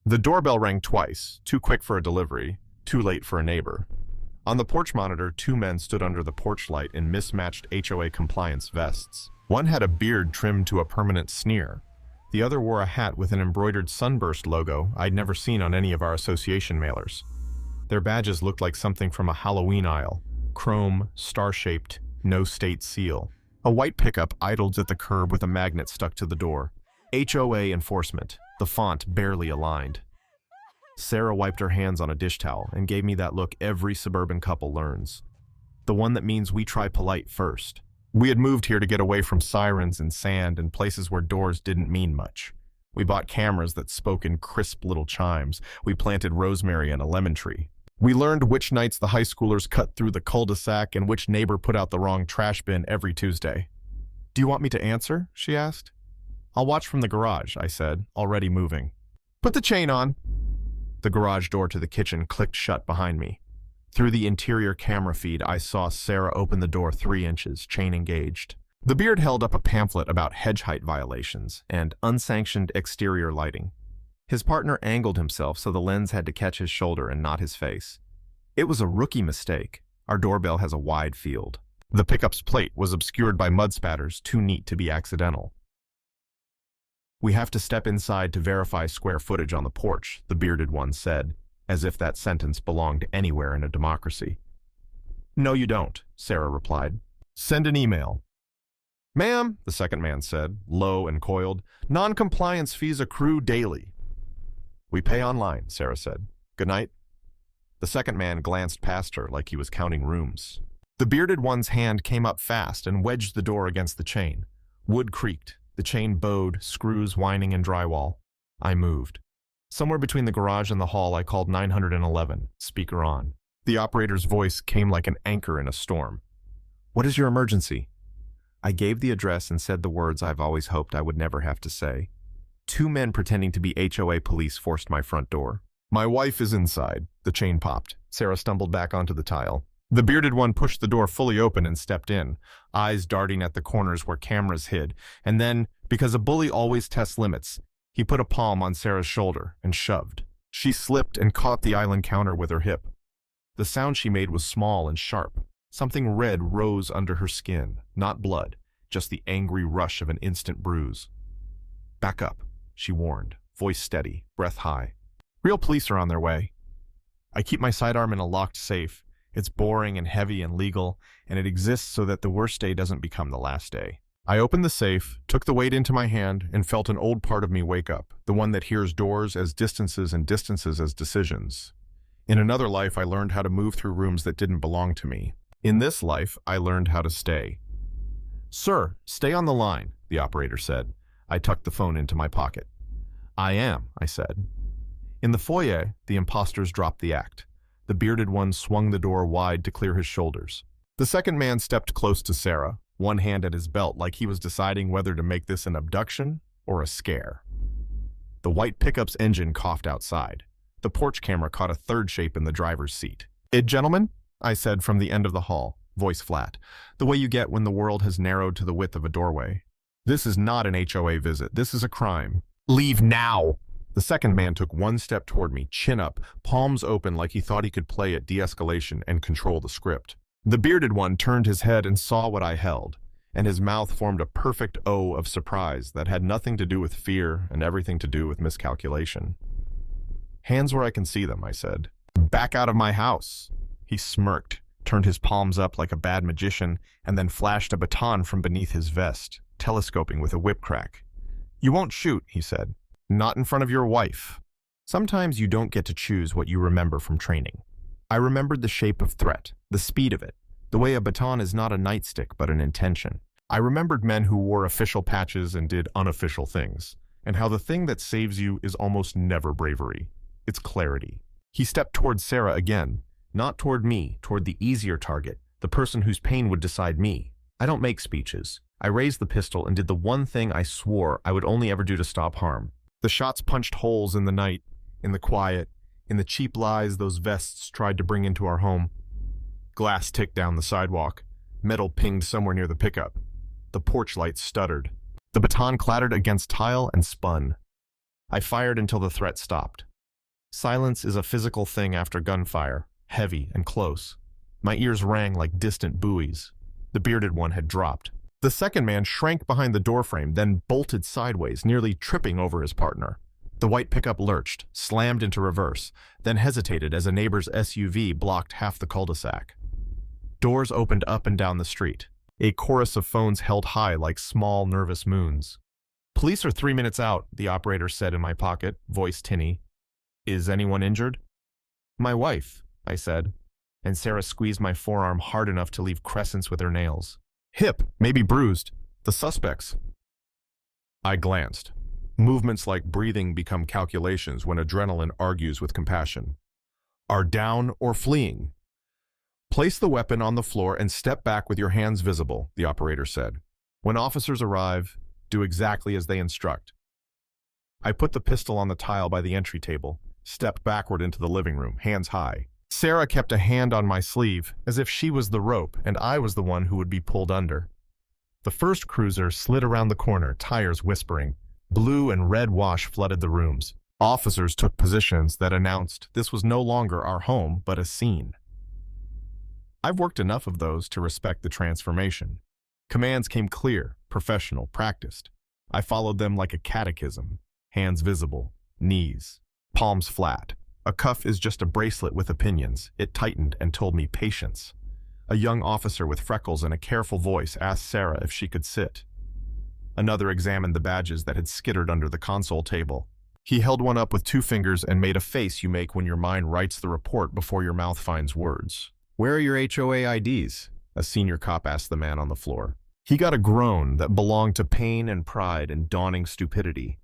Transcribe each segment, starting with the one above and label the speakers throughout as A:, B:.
A: The doorbell rang twice, too quick for a delivery, too late for a neighbor. On the porch monitor, two men stood under the porch light in mismatched HOA compliance vests. One had a beard trimmed to a permanent sneer. The other wore a hat with an embroidered sunburst logo I'd never seen on any of our association mailers. Their badges looked like something from a Halloween aisle. Chrome, star-shaped, no state seal. A white pickup idled at the curb with a magnet stuck to the door. HOA enforcement, the font barely aligned. Sarah wiped her hands on a dish towel and gave me that look every suburban couple learns. The one that means we try polite first. We had moved here to get away from sirens and sand and places where doors didn't mean much. We bought cameras that spoke in crisp little chimes. We planted rosemary and a lemon tree. We learned which nights the high schoolers cut through the cul-de-sac and which neighbor put out the wrong trash bin every Tuesday. "Do you want me to answer?" she asked. "I'll watch from the garage," I said, already moving. "Put the chain on." The garage door to the kitchen clicked shut behind me. Through the interior camera feed, I saw Sarah open the door 3 inches, chain engaged. The beard held up a pamphlet about hedge height violations and unsanctioned exterior lighting. His partner angled himself so the lens had to catch his shoulder and not his face. It was a rookie mistake. Our doorbell has a wide field. The pickup's plate was obscured by mud spatters too neat to be accidental. "We have to step inside to verify square footage on the porch," the bearded one said, as if that sentence belonged anywhere in a democracy. "No, you don't," Sarah replied. "Send an email." "Ma'am," the second man said, low and coiled, "non-compliance fees accrue daily." "We pay online," Sarah said. "Good night." The second man glanced past her like he was counting rooms. The bearded one's hand came up fast and wedged the door against the chain. Wood creaked. The chain bowed, screws whining in drywall. I moved. Somewhere between the garage and the hall, I called 911, speaker on. The operator's voice came like an anchor in a storm. "What is your emergency?" I gave the address and said the words I've always hoped I would never have to say. 2 men pretending to be HOA police forced my front door. "My wife is inside." The chain popped. Sarah stumbled back onto the tile. The bearded one pushed the door fully open and stepped in, eyes darting at the corners where cameras hid, and then, because a bully always tests limits, he put a palm on Sarah's shoulder and shoved. She slipped and caught the island counter with her hip. The sound she made was small and sharp. Something red rose under her skin, not blood, just the angry rush of an instant bruise. "Back up," she warned, voice steady, breath high. "Real police are on their way." I keep my sidearm in a locked safe. It's boring and heavy and legal, and it exists so that the worst day doesn't become the last day. I opened the safe, took the weight into my hand, and felt an old part of me wake up, the one that hears doors as distances and distances as decisions. In another life, I learned how to move through rooms that didn't belong to me. In this life, I learned how to stay. "Sir, stay on the line," the operator said. I tucked the phone into my pocket. "I am," I said. In the foyer, the imposters dropped the act. The bearded one swung the door wide to clear his shoulders. The second man stepped close to Sarah, one hand at his belt like he was deciding whether to make this an abduction or a scare. The white pickup's engine coughed outside. The porch camera caught a third shape in the driver's seat. "Gentlemen," I said from the end of the hall, voice flat, the way you get when the world has narrowed to the width of a doorway. "This is not an HOA visit. This is a crime. Leave now!" The second man took one step toward me, chin up, palms open like he thought he could play at de-escalation and control the script. The bearded one turned his head and saw what I held, and his mouth formed a perfect O of surprise that had nothing to do with fear and everything to do with miscalculation. "Hands where I can see them," I said. "Back out of my house." He smirked, turned his palms up like a bad magician, and then flashed a baton from beneath his vest, telescoping with a whip crack. "You won't shoot," he said. "Not in front of your wife." Sometimes you don't get to choose what you remember from training. I remembered the shape of threat, the speed of it, the way a baton is not a nightstick but an intention. I remembered men who wore official patches and did unofficial things, and how the thing that saves you is almost never bravery. It's clarity. He stepped toward Sarah again, not toward me, toward the easier target, the person whose pain would decide me. I don't make speeches. I raised the pistol and did the one thing I swore I would only ever do to stop harm. The shots punched holes in the night, in the quiet, in the cheap lies those vests tried to bring into our home. Glass ticked down the sidewalk. Metal pinged somewhere near the pickup. The porch light stuttered. The baton clattered against tile and spun. I fired until the threat stopped. Silence is a physical thing after gunfire, heavy and close. My ears rang like distant buoys. The bearded one had dropped. The second man shrank behind the doorframe, then bolted sideways, nearly tripping over his partner. The white pickup lurched, slammed into reverse, then hesitated as a neighbor's SUV blocked half the cul-de-sac. Doors opened up and down the street. A chorus of phones held high like small, nervous moons. "Police are 3 minutes out," the operator said in my pocket, voice tinny. "Is anyone injured?" "My wife," I said, and Sarah squeezed my forearm hard enough to leave crescents with her nails. "Hip, maybe bruised. The suspects." I glanced. Movements like breathing become calculations when adrenaline argues with compassion. "Are down or fleeing?" "Place the weapon on the floor and step back with your hands visible," the operator said. "When officers arrive, do exactly as they instruct." I put the pistol on the tile by the entry table, stepped backward into the living room, hands high. Sarah kept a hand on my sleeve, as if she was the rope and I was the one who would be pulled under. The first cruiser slid around the corner, tires whispering. Blue and red wash flooded the rooms. Officers took positions that announced this was no longer our home, but a scene. I've worked enough of those to respect the transformation. Commands came clear, professional, practiced. I followed them like a catechism. Hands visible, knees, palms flat. A cuff is just a bracelet with opinions. It tightened and told me patience. A young officer with freckles and a careful voice asked Sarah if she could sit. Another examined the badges that had skittered under the console table. He held one up with 2 fingers and made a face you make when your mind writes the report before your mouth finds words. "Where are your HOA IDs?" a senior cop asked the man on the floor. He got a groan that belonged to pain and pride and dawning stupidity.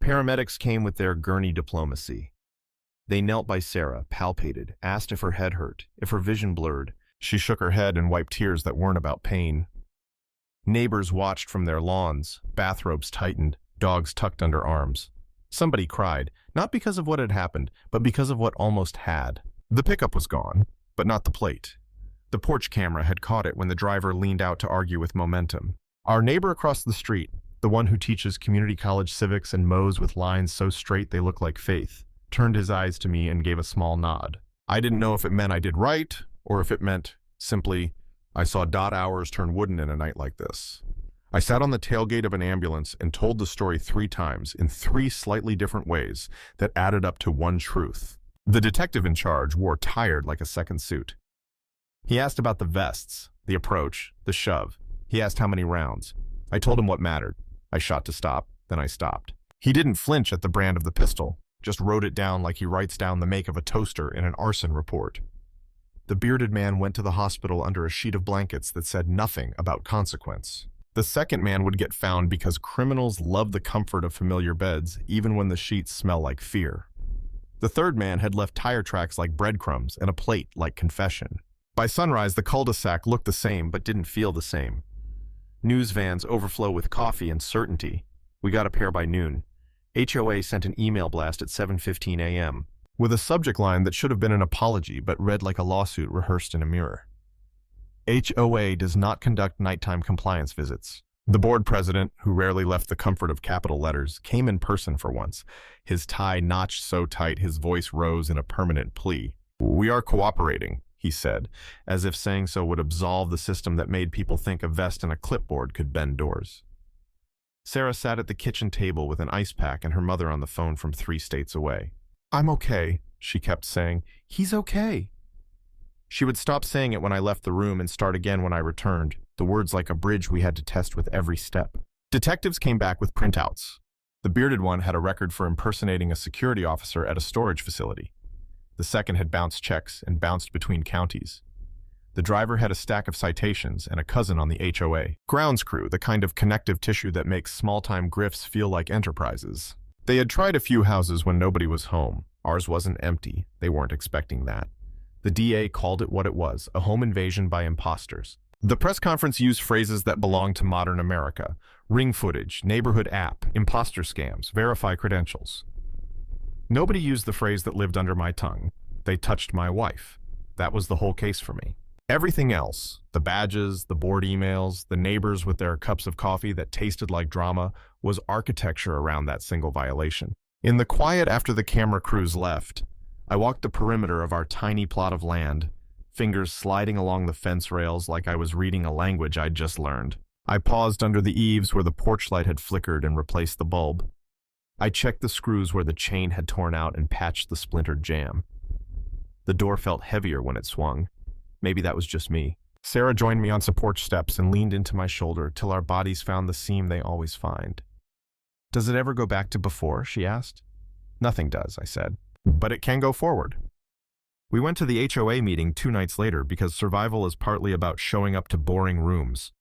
A: Paramedics came with their gurney diplomacy. They knelt by Sarah, palpated, asked if her head hurt, if her vision blurred. She shook her head and wiped tears that weren't about pain. Neighbors watched from their lawns, bathrobes tightened, dogs tucked under arms. Somebody cried, not because of what had happened, but because of what almost had. The pickup was gone, but not the plate. The porch camera had caught it when the driver leaned out to argue with momentum. Our neighbor across the street, the one who teaches community college civics and mows with lines so straight they look like faith, turned his eyes to me and gave a small nod. I didn't know if it meant I did right, or if it meant, simply, I saw dot hours turn wooden in a night like this. I sat on the tailgate of an ambulance and told the story 3 times in 3 slightly different ways that added up to one truth. The detective in charge wore tired like a second suit. He asked about the vests, the approach, the shove. He asked how many rounds. I told him what mattered. I shot to stop, then I stopped. He didn't flinch at the brand of the pistol, just wrote it down like he writes down the make of a toaster in an arson report. The bearded man went to the hospital under a sheet of blankets that said nothing about consequence. The second man would get found because criminals love the comfort of familiar beds, even when the sheets smell like fear. The third man had left tire tracks like breadcrumbs and a plate like confession. By sunrise, the cul-de-sac looked the same but didn't feel the same. News vans overflow with coffee and certainty. We got up here by noon. HOA sent an email blast at 7:15 a.m. with a subject line that should have been an apology but read like a lawsuit rehearsed in a mirror. HOA does not conduct nighttime compliance visits. The board president, who rarely left the comfort of capital letters, came in person for once, his tie notched so tight his voice rose in a permanent plea. "We are cooperating," he said, as if saying so would absolve the system that made people think a vest and a clipboard could bend doors. Sarah sat at the kitchen table with an ice pack and her mother on the phone from 3 states away. "I'm okay," she kept saying. "He's okay." She would stop saying it when I left the room and start again when I returned, the words like a bridge we had to test with every step. Detectives came back with printouts. The bearded one had a record for impersonating a security officer at a storage facility. The second had bounced checks and bounced between counties. The driver had a stack of citations and a cousin on the HOA. Grounds crew, the kind of connective tissue that makes small-time grifts feel like enterprises. They had tried a few houses when nobody was home. Ours wasn't empty. They weren't expecting that. The DA called it what it was, a home invasion by imposters. The press conference used phrases that belong to modern America. Ring footage, neighborhood app, imposter scams, verify credentials. Nobody used the phrase that lived under my tongue. They touched my wife. That was the whole case for me. Everything else, the badges, the board emails, the neighbors with their cups of coffee that tasted like drama, was architecture around that single violation. In the quiet after the camera crews left, I walked the perimeter of our tiny plot of land, fingers sliding along the fence rails like I was reading a language I'd just learned. I paused under the eaves where the porch light had flickered and replaced the bulb. I checked the screws where the chain had torn out and patched the splintered jamb. The door felt heavier when it swung. Maybe that was just me. Sarah joined me on some porch steps and leaned into my shoulder till our bodies found the seam they always find. "Does it ever go back to before?" she asked. "Nothing does," I said. "But it can go forward." We went to the HOA meeting 2 nights later because survival is partly about showing up to boring rooms.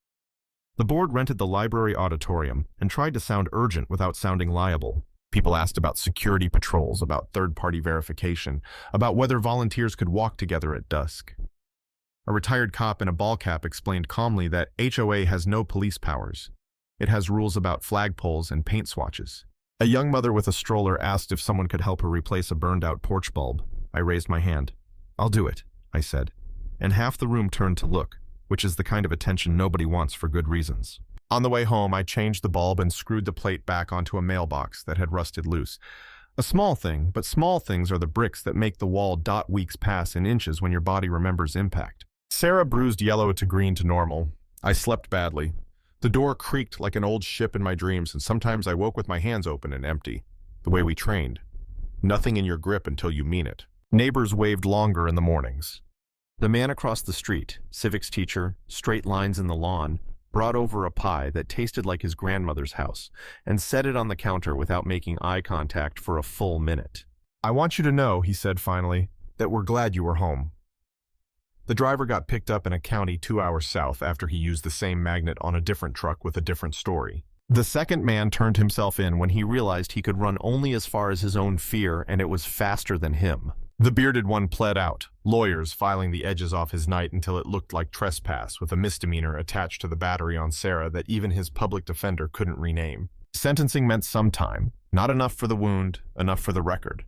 A: The board rented the library auditorium and tried to sound urgent without sounding liable. People asked about security patrols, about third-party verification, about whether volunteers could walk together at dusk. A retired cop in a ball cap explained calmly that HOA has no police powers. It has rules about flagpoles and paint swatches. A young mother with a stroller asked if someone could help her replace a burned-out porch bulb. I raised my hand. "I'll do it," I said, and half the room turned to look, which is the kind of attention nobody wants for good reasons. On the way home, I changed the bulb and screwed the plate back onto a mailbox that had rusted loose. A small thing, but small things are the bricks that make the wall dot weeks pass in inches when your body remembers impact. Sarah bruised yellow to green to normal. I slept badly. The door creaked like an old ship in my dreams, and sometimes I woke with my hands open and empty, the way we trained. Nothing in your grip until you mean it. Neighbors waved longer in the mornings. The man across the street, civics teacher, straight lines in the lawn, brought over a pie that tasted like his grandmother's house and set it on the counter without making eye contact for a full minute. "I want you to know," he said finally, "that we're glad you were home." The driver got picked up in a county 2 hours south after he used the same magnet on a different truck with a different story. The second man turned himself in when he realized he could run only as far as his own fear, and it was faster than him. The bearded one pled out, lawyers filing the edges off his night until it looked like trespass, with a misdemeanor attached to the battery on Sarah that even his public defender couldn't rename. Sentencing meant some time, not enough for the wound, enough for the record.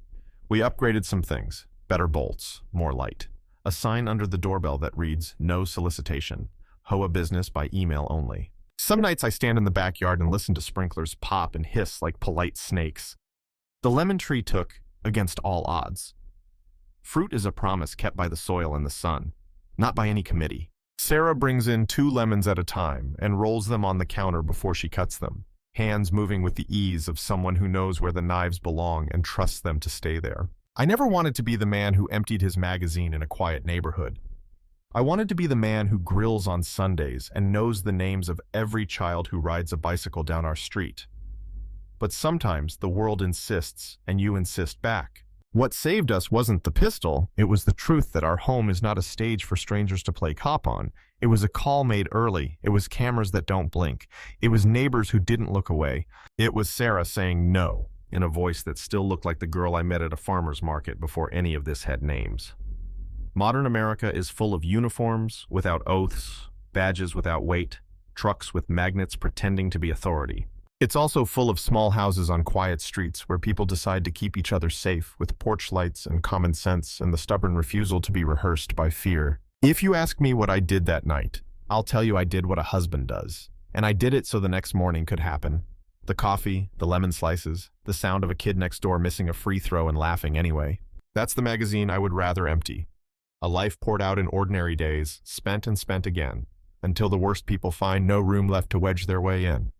A: We upgraded some things, better bolts, more light. A sign under the doorbell that reads, "No solicitation. HOA business by email only." Some nights I stand in the backyard and listen to sprinklers pop and hiss like polite snakes. The lemon tree took against all odds. Fruit is a promise kept by the soil and the sun, not by any committee. Sarah brings in 2 lemons at a time and rolls them on the counter before she cuts them, hands moving with the ease of someone who knows where the knives belong and trusts them to stay there. I never wanted to be the man who emptied his magazine in a quiet neighborhood. I wanted to be the man who grills on Sundays and knows the names of every child who rides a bicycle down our street. But sometimes the world insists, and you insist back. What saved us wasn't the pistol, it was the truth that our home is not a stage for strangers to play cop on. It was a call made early, it was cameras that don't blink, it was neighbors who didn't look away. It was Sarah saying no, in a voice that still looked like the girl I met at a farmer's market before any of this had names. Modern America is full of uniforms without oaths, badges without weight, trucks with magnets pretending to be authority. It's also full of small houses on quiet streets where people decide to keep each other safe with porch lights and common sense and the stubborn refusal to be rehearsed by fear. If you ask me what I did that night, I'll tell you I did what a husband does. And I did it so the next morning could happen. The coffee, the lemon slices, the sound of a kid next door missing a free throw and laughing anyway. That's the magazine I would rather empty. A life poured out in ordinary days, spent and spent again, until the worst people find no room left to wedge their way in.